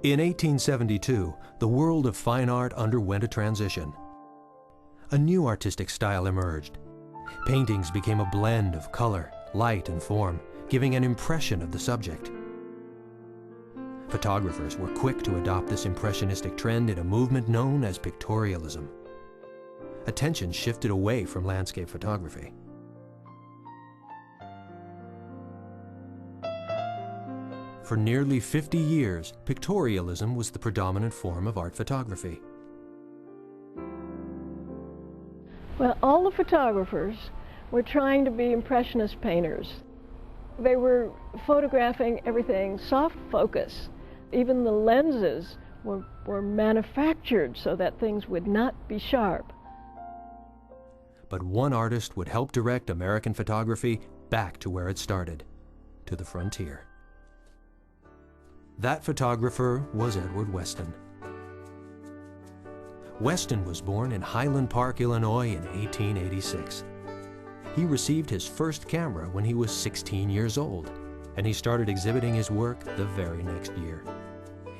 In 1872, the world of fine art underwent a transition. A new artistic style emerged. Paintings became a blend of color, light, and form, giving an impression of the subject. Photographers were quick to adopt this impressionistic trend in a movement known as pictorialism. Attention shifted away from landscape photography. For nearly 50 years, pictorialism was the predominant form of art photography. Well, all the photographers were trying to be impressionist painters. They were photographing everything soft focus. Even the lenses were manufactured so that things would not be sharp. But one artist would help direct American photography back to where it started, to the frontier. That photographer was Edward Weston. Weston was born in Highland Park, Illinois in 1886. He received his first camera when he was 16 years old, and he started exhibiting his work the very next year.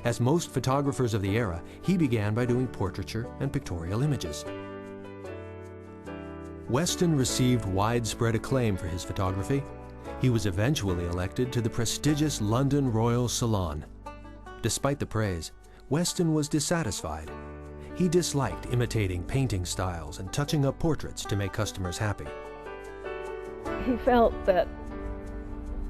As most photographers of the era, he began by doing portraiture and pictorial images. Weston received widespread acclaim for his photography. He was eventually elected to the prestigious London Royal Salon. Despite the praise, Weston was dissatisfied. He disliked imitating painting styles and touching up portraits to make customers happy. He felt that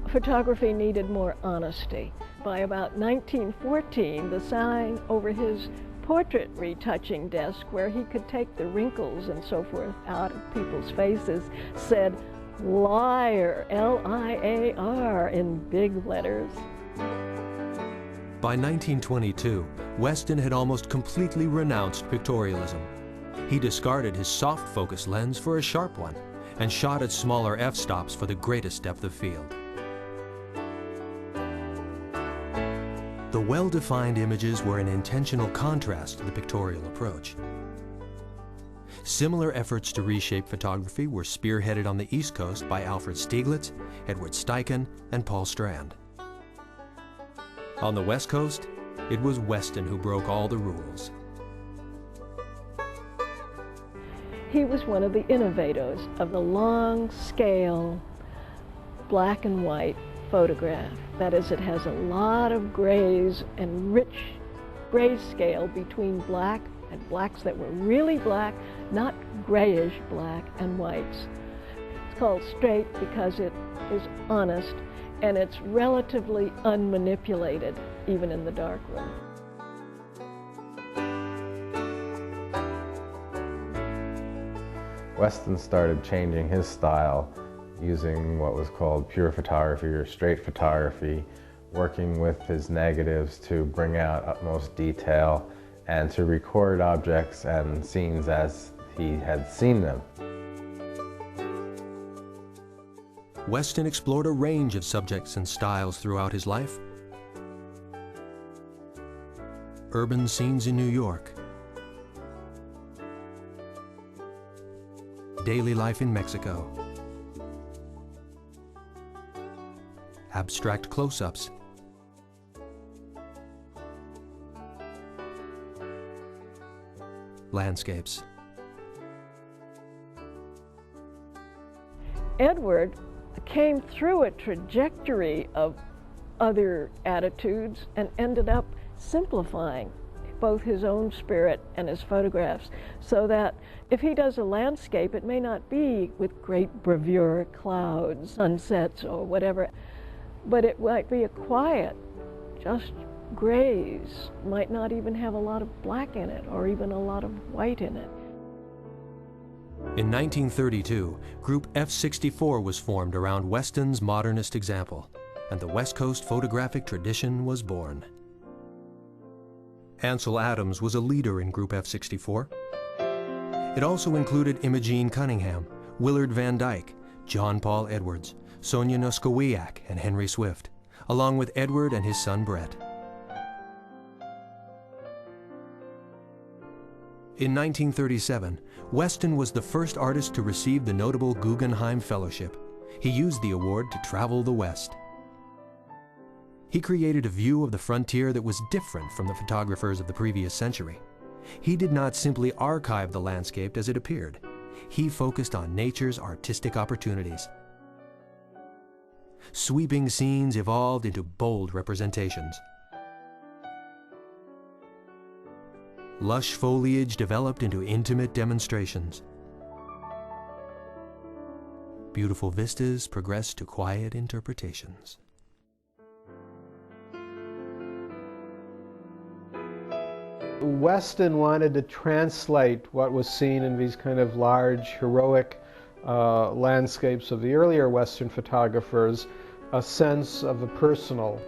photography needed more honesty. By about 1914, the sign over his portrait retouching desk, where he could take the wrinkles and so forth out of people's faces, said liar, L-I-A-R, in big letters. By 1922, Weston had almost completely renounced pictorialism. He discarded his soft focus lens for a sharp one and shot at smaller f-stops for the greatest depth of field. The well-defined images were an intentional contrast to the pictorial approach. Similar efforts to reshape photography were spearheaded on the East Coast by Alfred Stieglitz, Edward Steichen, and Paul Strand. On the West Coast, it was Weston who broke all the rules. He was one of the innovators of the long-scale black and white photograph. That is, it has a lot of grays and rich grayscale between black and blacks that were really black, not grayish black and whites. It's called straight because it is honest and it's relatively unmanipulated, even in the darkroom. Weston started changing his style using what was called pure photography or straight photography, working with his negatives to bring out utmost detail and to record objects and scenes as he had seen them. Weston explored a range of subjects and styles throughout his life. Urban scenes in New York, daily life in Mexico, abstract close-ups, landscapes. Edward came through a trajectory of other attitudes and ended up simplifying both his own spirit and his photographs, so that if he does a landscape, it may not be with great bravura, clouds, sunsets, or whatever, but it might be a quiet, just grays, might not even have a lot of black in it or even a lot of white in it. In 1932, Group F-64 was formed around Weston's modernist example, and the West Coast photographic tradition was born. Ansel Adams was a leader in Group F-64. It also included Imogene Cunningham, Willard Van Dyke, John Paul Edwards, Sonia Noskowiak, and Henry Swift, along with Edward and his son Brett. In 1937, Weston was the first artist to receive the notable Guggenheim Fellowship. He used the award to travel the West. He created a view of the frontier that was different from the photographers of the previous century. He did not simply archive the landscape as it appeared. He focused on nature's artistic opportunities. Sweeping scenes evolved into bold representations. Lush foliage developed into intimate demonstrations. Beautiful vistas progressed to quiet interpretations. Weston wanted to translate what was seen in these kind of large, heroic landscapes of the earlier Western photographers, a sense of the personal,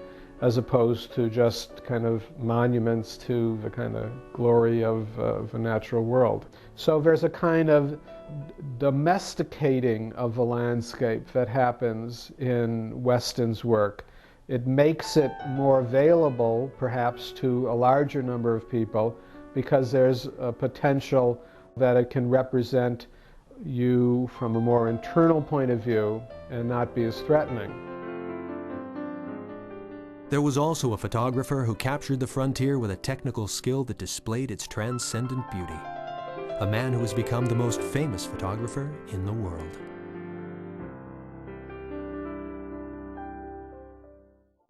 as opposed to just kind of monuments to the kind of glory of the natural world. So there's a kind of domesticating of the landscape that happens in Weston's work. It makes it more available, perhaps, to a larger number of people because there's a potential that it can represent you from a more internal point of view and not be as threatening. There was also a photographer who captured the frontier with a technical skill that displayed its transcendent beauty. A man who has become the most famous photographer in the world.